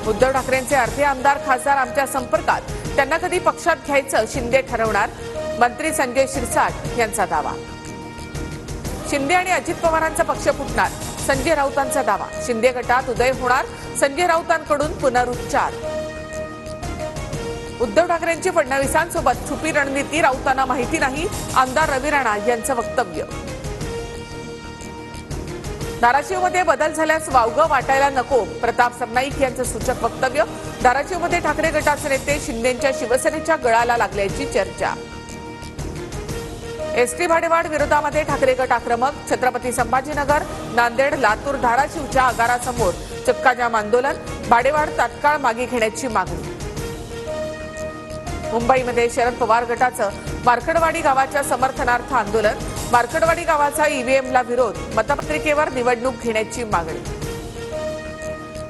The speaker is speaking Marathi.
उद्धव ठाकरेंचे अर्धे आमदार खासदार आमच्या संपर्कात, त्यांना कधी पक्षात घ्यायचं शिंदे ठरवणार, मंत्री संजय शिरसाट यांचा दावा. शिंदे आणि अजित पवारांचा पक्ष फुटणार, संजय राऊतांचा दावा. शिंदे गटात उदय होणार, संजय राऊतांकडून पुनरुच्चार. उद्धव ठाकरेंची फडणवीसांसोबत छुपी रणनीती राऊतांना माहिती नाही, आमदार रवी राणा यांचं वक्तव्य. धाराशिवमध्ये बदल झाल्यास वावगं वाटायला नको, प्रताप सरनाईक यांचं सूचक वक्तव्य. धाराशिवमध्ये ठाकरे गटाचे नेते शिंदेंच्या शिवसेनेच्या गळाला लागल्याची चर्चा. एसटी भाडेवाढ विरोधामध्ये ठाकरे गट आक्रमक. छत्रपती संभाजीनगर, नांदेड, लातूर, धाराशिवच्या आगारासमोर चक्काजाम आंदोलन. भाडेवाढ तात्काळ मागे घेण्याची मागणी. मुंबईमध्ये शरद पवार गटाचं मार्कडवाडी गावाच्या समर्थनार्थ आंदोलन. मार्कडवाडी गावाचा ईव्हीएमला विरोध, मतपत्रिकेवर निवडणूक घेण्याची मागणी.